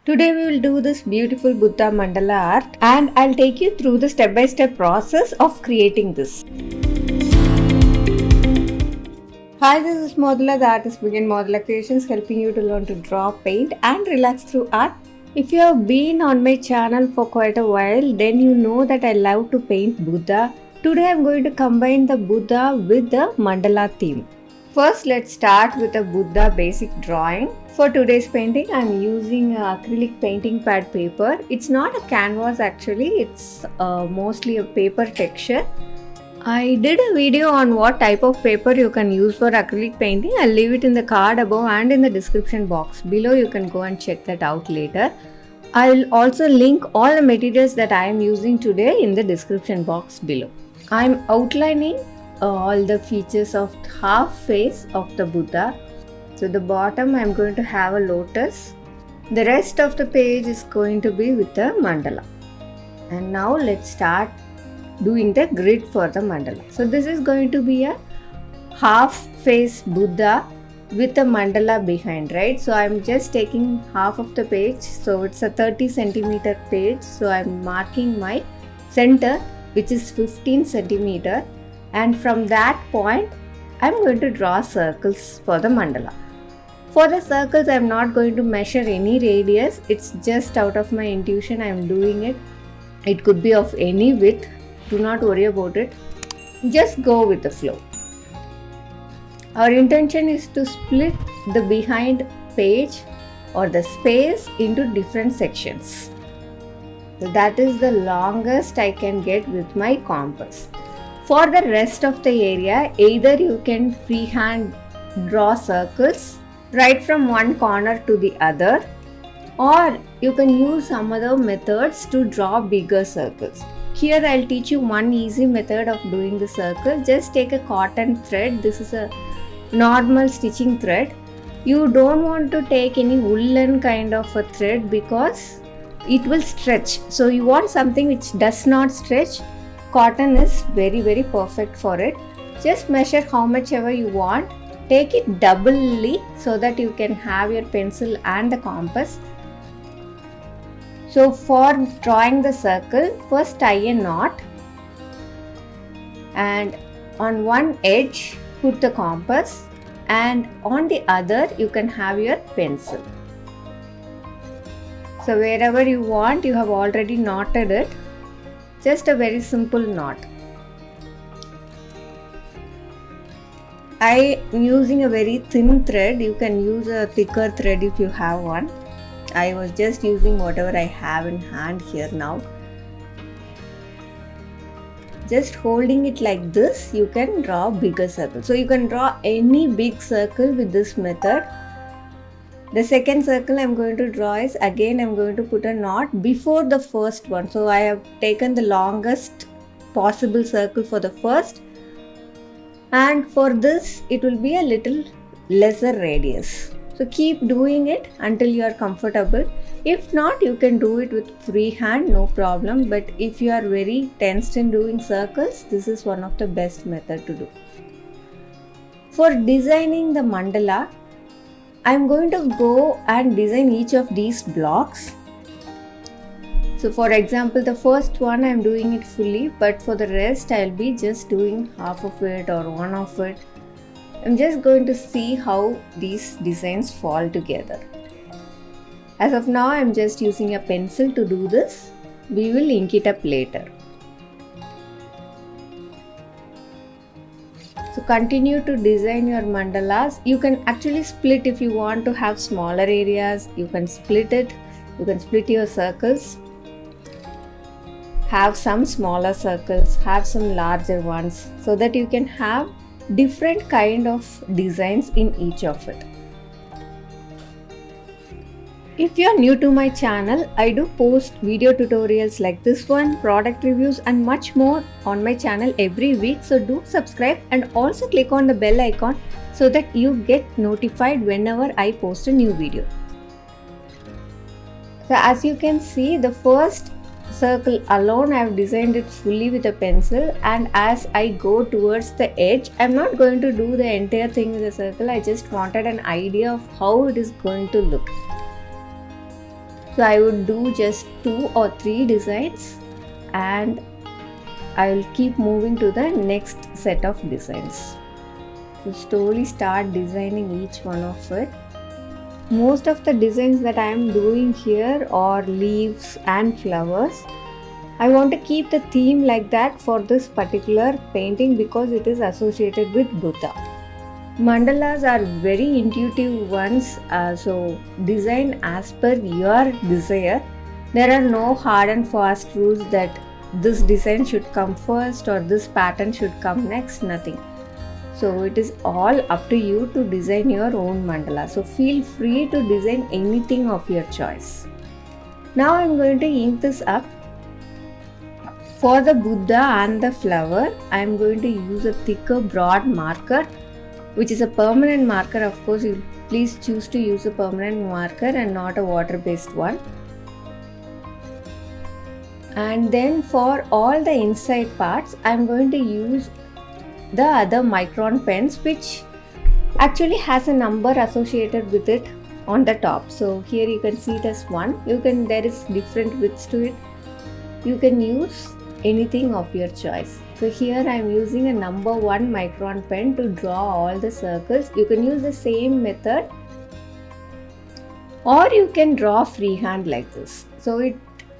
Today we will do this beautiful Buddha mandala art and I'll take you through the step-by-step process of creating this. Hi, this is Modula, the artist begin Modula Creations, helping you to learn to draw, paint and relax through art. If you have been on my channel for quite a while, then you know that I love to paint Buddha. Today I am going to combine the Buddha with the mandala theme. First, let's start with a Buddha basic drawing. For today's painting, I am using acrylic painting pad paper. It's not a canvas actually, it's mostly a paper texture. I did a video on what type of paper you can use for acrylic painting. I'll leave it in the card above and in the description box below. You can go and check that out later. I'll also link all the materials that I am using today in the description box below. I'm outlining all the features of half face of the Buddha. So the bottom I'm going to have a lotus. The rest of the page is going to be with the mandala. And now let's start doing the grid for the mandala. So this is going to be a half face Buddha with a mandala behind, right? So I'm just taking half of the page. So it's a 30 centimeter page. So I'm marking my center, which is 15 centimeter. And from that point, I'm going to draw circles for the mandala. For the circles, I'm not going to measure any radius. It's just out of my intuition I'm doing it. It could be of any width. Do not worry about it. Just go with the flow. Our intention is to split the behind page or the space into different sections. So that is the longest I can get with my compass. For the rest of the area, either you can freehand draw circles right from one corner to the other, or you can use some other methods to draw bigger circles. Here I'll teach you one easy method of doing the circle. Just take a cotton thread. This is a normal stitching thread. You don't want to take any woolen kind of a thread because it will stretch. So you want something which does not stretch. Cotton is very perfect for it. Just measure how much ever you want. Take it doubly so that you can have your pencil and the compass. So for drawing the circle, first tie a knot and on one edge put the compass and on the other you can have your pencil. So wherever you want, you have already knotted it. Just a very simple knot. I am using a very thin thread. You can use a thicker thread if you have one. I was just using whatever I have in hand here now. Just holding it like this, you can draw bigger circles. So you can draw any big circle with this method. The second circle I'm going to draw is again I'm going to put a knot before the first one. So I have taken the longest possible circle for the first, and for this it will be a little lesser radius. So keep doing it until you are comfortable. If not, you can do it with free hand, no problem. But if you are very tensed in doing circles, this is one of the best method to do. For designing the mandala, I'm going to go and design each of these blocks. So for example, the first one I'm doing it fully, but for the rest I'll be just doing half of it or one of it. I'm just going to see how these designs fall together. As of now, I'm just using a pencil to do this. We will ink it up later. So continue to design your mandalas. You can actually split if you want to have smaller areas. You can split it. You can split your circles. Have some smaller circles, have some larger ones so that you can have different kind of designs in each of it. If you are new to my channel, I do post video tutorials like this one, product reviews and much more on my channel every week. So do subscribe and also click on the bell icon so that you get notified whenever I post a new video. So as you can see, the first circle alone I have designed it fully with a pencil, and as I go towards the edge, I'm not going to do the entire thing with a circle. I just wanted an idea of how it is going to look. So I would do just 2 or 3 designs and I will keep moving to the next set of designs. So slowly start designing each one of it. Most of the designs that I am doing here are leaves and flowers. I want to keep the theme like that for this particular painting because it is associated with Buddha. Mandalas are very intuitive ones, so design as per your desire. There are no hard and fast rules that this design should come first or this pattern should come next, nothing. So it is all up to you to design your own mandala. So feel free to design anything of your choice. Now I am going to ink this up. For the Buddha and the flower, I am going to use a thicker broad marker, which is a permanent marker. Of course, you please choose to use a permanent marker and not a water-based one. And then for all the inside parts, I am going to use the other micron pens, which actually has a number associated with it on the top. So here you can see it as 1. There is different widths to it. You can use anything of your choice. So here I am using a number 1 micron pen to draw all the circles. You can use the same method or you can draw freehand like this. So it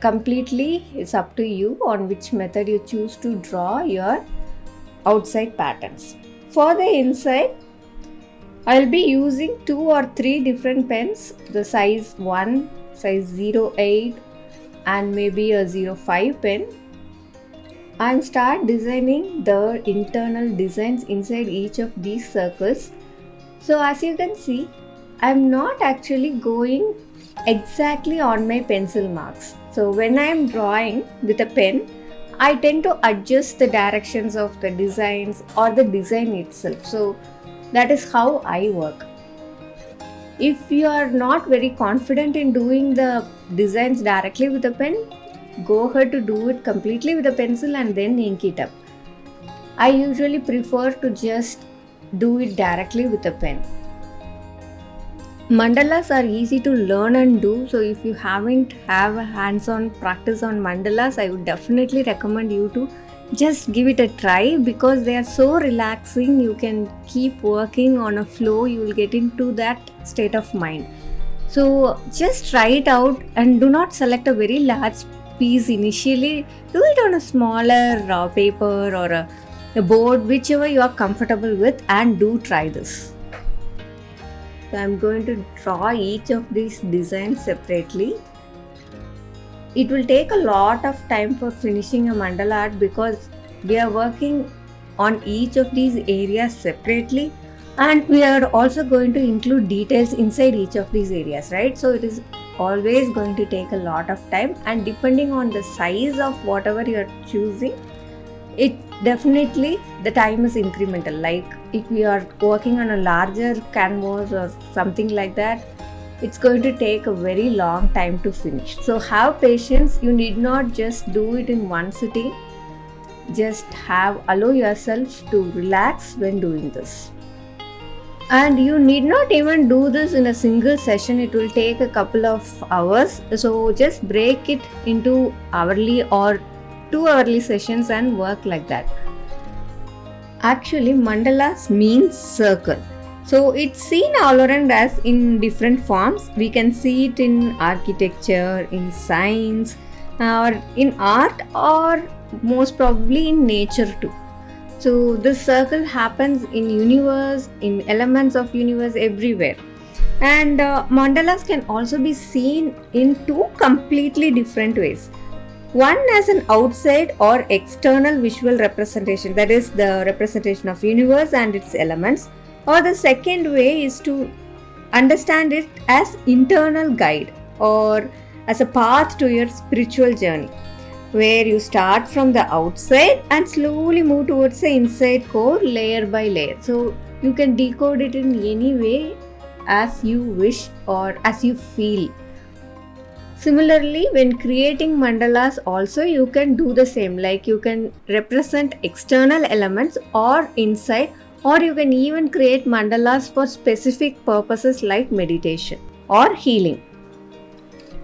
completely is up to you on which method you choose to draw your outside patterns. For the inside, I will be using 2 or 3 different pens, the size 1, size 08 and maybe a 05 pen, and start designing the internal designs inside each of these circles. So as you can see, I am not actually going exactly on my pencil marks. So when I am drawing with a pen, I tend to adjust the directions of the designs or the design itself. So that is how I work. If you are not very confident in doing the designs directly with a pen, go ahead to do it completely with a pencil and then ink it up. I usually prefer to just do it directly with a pen. Mandalas are easy to learn and do, so if you haven't have a hands-on practice on mandalas, I would definitely recommend you to just give it a try because they are so relaxing. You can keep working on a flow, you will get into that state of mind. So just try it out and do not select a very large piece initially. Do it on a smaller paper or a board, whichever you are comfortable with, and do try this. So I am going to draw each of these designs separately. It will take a lot of time for finishing a mandala art because we are working on each of these areas separately and we are also going to include details inside each of these areas, right? So it is always going to take a lot of time, and depending on the size of whatever you are choosing, it definitely the time is incremental. Like if we are working on a larger canvas or something like that, it's going to take a very long time to finish. So have patience. You need not just do it in one sitting. Just allow yourself to relax when doing this. And you need not even do this in a single session. It will take a couple of hours. So just break it into hourly or 2 hourly sessions and work like that. Actually, mandalas means circle. So it's seen all around us in different forms. We can see it in architecture, in science, or in art, or most probably in nature too. So this circle happens in universe, in elements of universe, everywhere. And mandalas can also be seen in 2 completely different ways. One as an outside or external visual representation, that is the representation of universe and its elements. Or the second way is to understand it as internal guide or as a path to your spiritual journey, where you start from the outside and slowly move towards the inside core layer by layer. So you can decode it in any way as you wish or as you feel. Similarly, when creating mandalas also you can do the same, like you can represent external elements or inside, or you can even create mandalas for specific purposes like meditation or healing.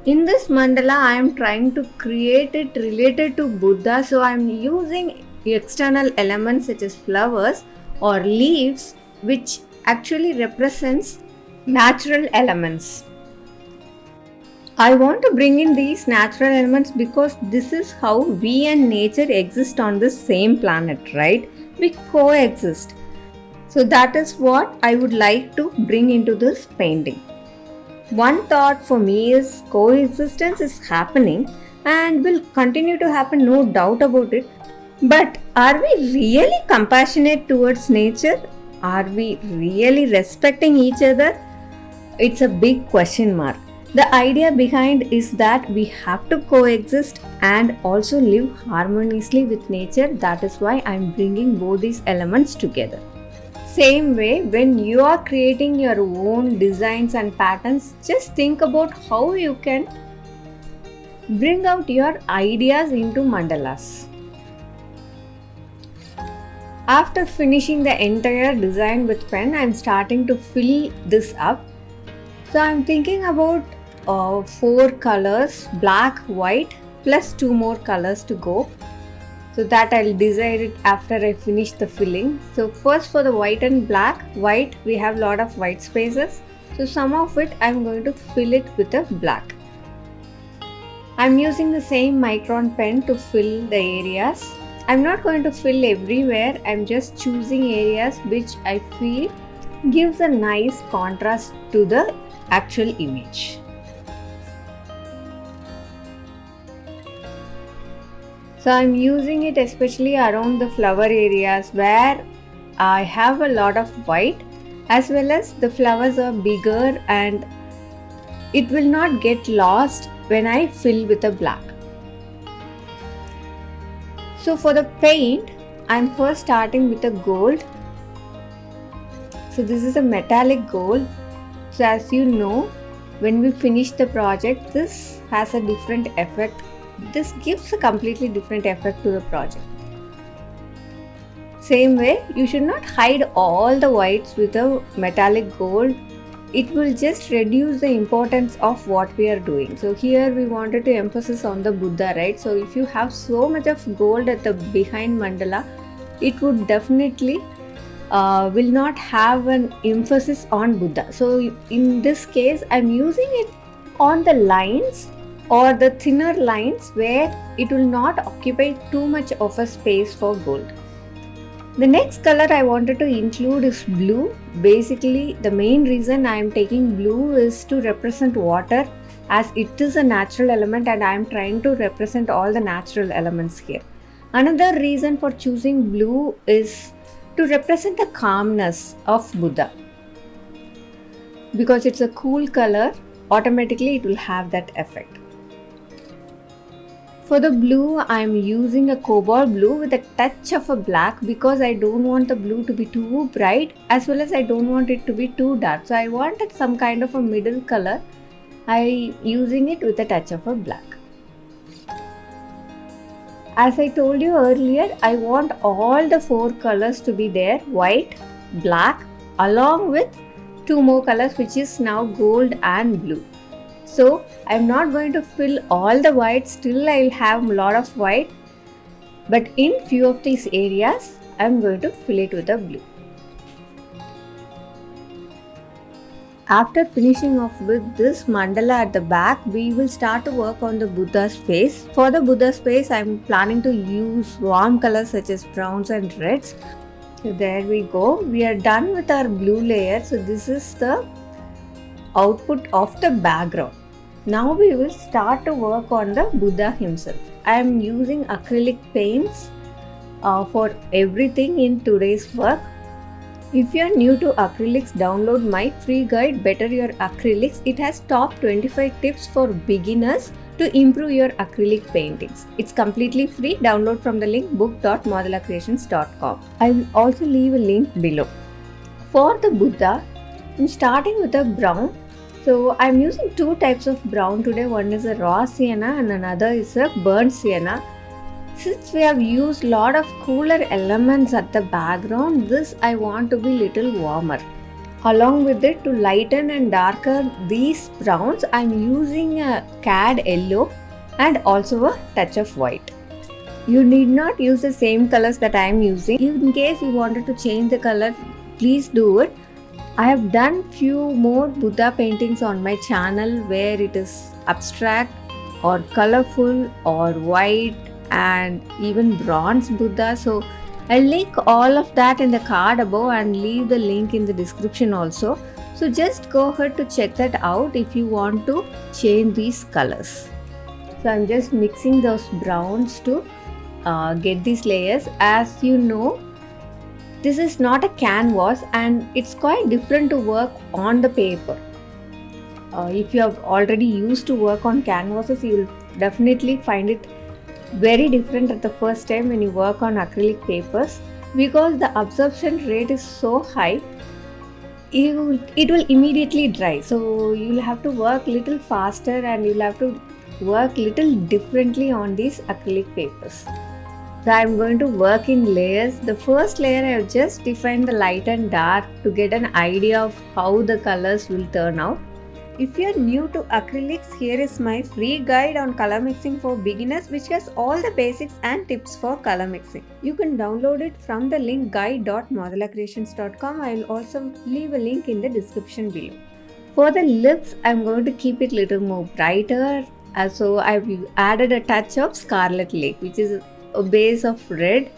In this mandala, I am trying to create it related to Buddha, so I am using external elements such as flowers or leaves, which actually represents natural elements. I want to bring in these natural elements because this is how we and nature exist on the same planet, right? We coexist. So that is what I would like to bring into this painting. One thought for me is coexistence is happening and will continue to happen, no doubt about it. But are we really compassionate towards nature? Are we really respecting each other? It's a big question mark. The idea behind is that we have to coexist and also live harmoniously with nature. That is why I'm bringing both these elements together. Same way, when you are creating your own designs and patterns, just think about how you can bring out your ideas into mandalas. After finishing the entire design with pen, I'm starting to fill this up. So I'm thinking about 4 colors, black, white, plus 2 more colors to go. So that I'll decide it after I finish the filling. So first for the white and black, white we have lot of white spaces. So some of it I'm going to fill it with a black. I'm using the same micron pen to fill the areas. I'm not going to fill everywhere. I'm just choosing areas which I feel gives a nice contrast to the actual image. So I'm using it especially around the flower areas where I have a lot of white, as well as the flowers are bigger and it will not get lost when I fill with a black. So for the paint, I'm first starting with a gold. So this is a metallic gold. So as you know, when we finish the project, this has a different effect. This gives a completely different effect to the project. Same way, you should not hide all the whites with a metallic gold. It will just reduce the importance of what we are doing. So here we wanted to emphasize on the Buddha, right? So if you have so much of gold at the behind mandala, it would definitely will not have an emphasis on Buddha. So in this case, I'm using it on the lines or the thinner lines where it will not occupy too much of a space for gold. The next color I wanted to include is blue. Basically, the main reason I am taking blue is to represent water, as it is a natural element and I am trying to represent all the natural elements here. Another reason for choosing blue is to represent the calmness of Buddha. Because it's a cool color, automatically it will have that effect. For the blue, I am using a cobalt blue with a touch of a black because I don't want the blue to be too bright, as well as I don't want it to be too dark. So I wanted some kind of a middle color. I using it with a touch of a black. As I told you earlier, I want all the 4 colors to be there, white, black, along with 2 more colors, which is now gold and blue. So I'm not going to fill all the white, still I'll have a lot of white, but in few of these areas I'm going to fill it with a blue. After finishing off with this mandala at the back, we will start to work on the Buddha's face. For the Buddha's face, I'm planning to use warm colors such as browns and reds. So there we go. We are done with our blue layer. So this is the output of the background. Now we will start to work on the Buddha himself. I am using acrylic paints for everything in today's work. If you are new to acrylics, download my free guide Better Your Acrylics. It has top 25 tips for beginners to improve your acrylic paintings. It's completely free. Download from the link book.mandalacreations.com. I will also leave a link below. For the Buddha, I'm starting with a brown. So I'm using 2 types of brown today. One is a raw sienna and another is a burnt sienna. Since we have used lot of cooler elements at the background, this I want to be little warmer. Along with it, to lighten and darken these browns, I'm using a cad yellow and also a touch of white. You need not use the same colors that I am using. In case you wanted to change the color, please do it. I have done few more Buddha paintings on my channel where it is abstract or colorful or white and even bronze Buddha. So I'll link all of that in the card above and leave the link in the description also. So just go ahead to check that out if you want to change these colors. So I'm just mixing those browns to get these layers. As you know, this is not a canvas and it's quite different to work on the paper. If you have already used to work on canvases, you will definitely find it very different at the first time when you work on acrylic papers, because the absorption rate is so high, it will immediately dry. So you'll have to work little faster and you'll have to work little differently on these acrylic papers. So I'm going to work in layers. The first layer I have just defined the light and dark to get an idea of how the colors will turn out. If you are new to acrylics, here is my free guide on color mixing for beginners, which has all the basics and tips for color mixing. You can download it from the link guide.mandalacreations.com. I will also leave a link in the description below. For the lips, I'm going to keep it a little more brighter. So I've added a touch of Scarlet Lake, which is a base of red.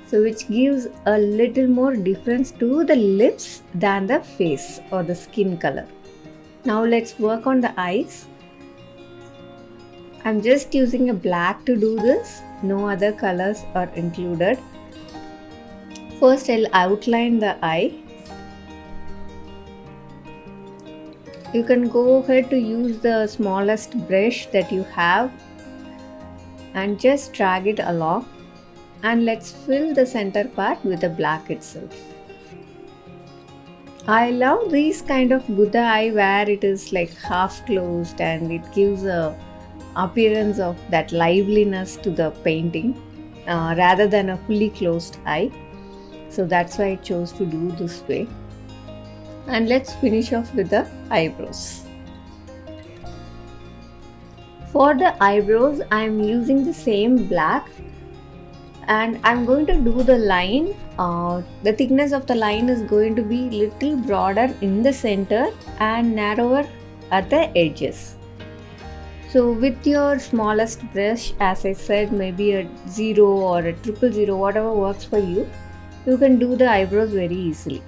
So which gives a little more difference to the lips than the face or the skin color. Now let's work on the eyes. I'm just using a black to do this. No other colors are included. First I'll outline the eye. You can go ahead to use the smallest brush that you have and just drag it along. And let's fill the center part with the black itself. I love these kind of Buddha eye where it is like half closed and it gives a appearance of that liveliness to the painting rather than a fully closed eye. So that's why I chose to do this way. And let's finish off with the eyebrows. For the eyebrows, I am using the same black and I'm going to do the line. The thickness of the line is going to be little broader in the center and narrower at the edges. So with your smallest brush, as I said, maybe a 0 or a 000, whatever works for you, you can do the eyebrows very easily.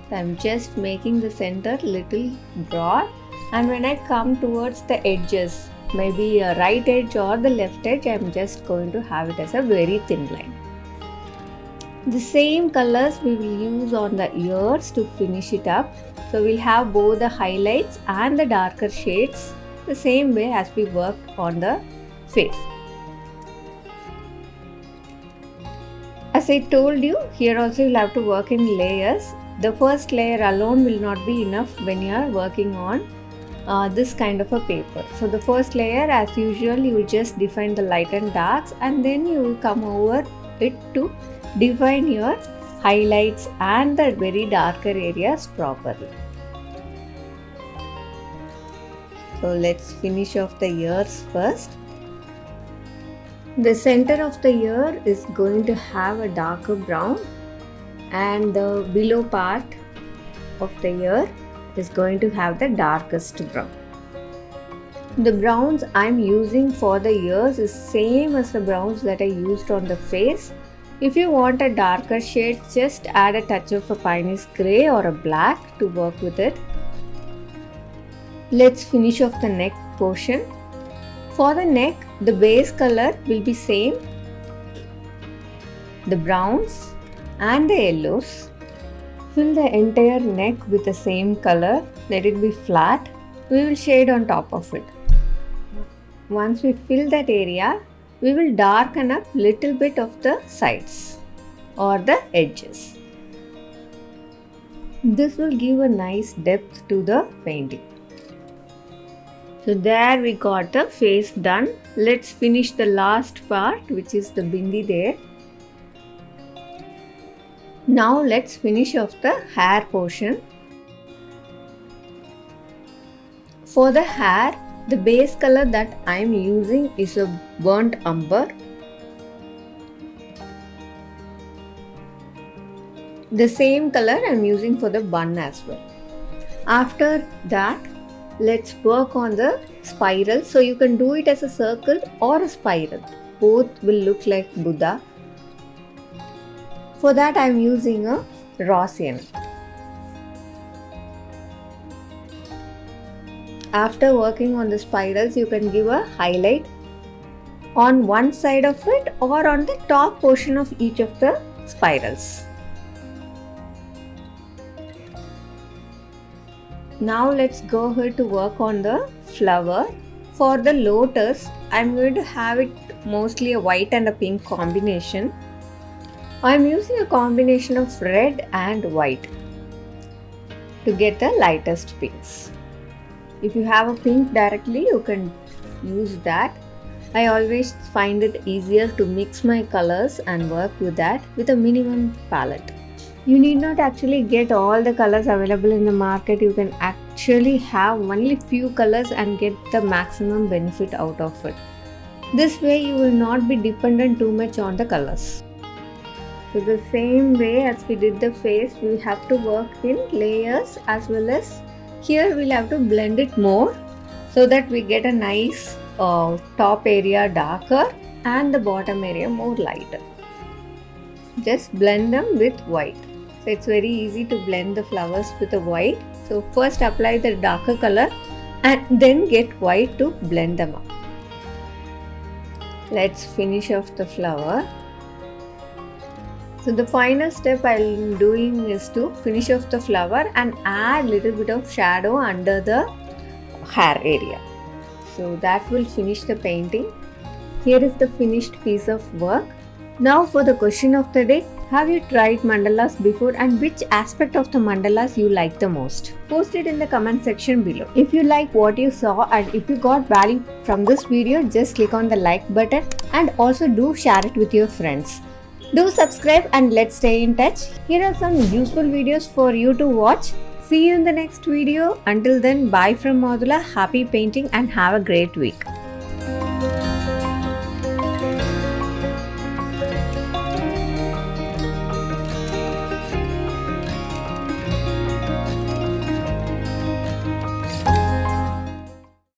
So I'm just making the center little broad, and when I come towards the edges, maybe a right edge or the left edge, I'm just going to have it as a very thin line. The same colors we will use on the ears to finish it up. So we'll have both the highlights and the darker shades the same way as we worked on the face. As I told you, here also you'll have to work in layers. The first layer alone will not be enough when you are working on this kind of a paper. So the first layer, as usual, you will just define the light and darks, and then you will come over it to define your highlights and the very darker areas properly. So let's finish off the ears first. The center of the ear is going to have a darker brown, and the below part of the ear is going to have the darkest brown. The browns I'm using for the ears is same as the browns that I used on the face. If you want a darker shade, just add a touch of a piney grey or a black to work with it. Let's finish off the neck portion. For the neck, the base color will be same, the browns and the yellows. Fill the entire neck with the same color, let it be flat. We will shade on top of it. Once we fill that area, we will darken up little bit of the sides or the edges. This will give a nice depth to the painting. So there we got the face done. Let's finish the last part, which is the bindi there. Now let's finish off the hair portion. For the hair, the base color that I am using is a burnt umber. The same color I am using for the bun as well. After that, let's work on the spiral. So you can do it as a circle or a spiral. Both will look like Buddha. For that I am using a raw sienna. After working on the spirals, you can give a highlight on one side of it or on the top portion of each of the spirals. Now let's go ahead to work on the flower. For the lotus, I am going to have it mostly a white and a pink combination. I am using a combination of red and white to get the lightest pinks. If you have a pink directly, you can use that. I always find it easier to mix my colors and work with that with a minimum palette. You need not actually get all the colors available in the market. You can actually have only few colors and get the maximum benefit out of it. This way you will not be dependent too much on the colors. So the same way as we did the face, we have to work in layers, as well as here we'll have to blend it more so that we get a nice top area darker and the bottom area more lighter. Just blend them with white. So it's very easy to blend the flowers with the white. So first apply the darker color and then get white to blend them up. Let's finish off the flower. So the final step I'm doing is to finish off the flower and add little bit of shadow under the hair area. So that will finish the painting. Here is the finished piece of work. Now for the question of the day. Have you tried mandalas before and which aspect of the mandalas you like the most? Post it in the comment section below. If you like what you saw and if you got value from this video, just click on the like button and also do share it with your friends. Do subscribe and let's stay in touch. Here are some useful videos for you to watch. See you in the next video. Until then, bye from Madhula. Happy painting and have a great week.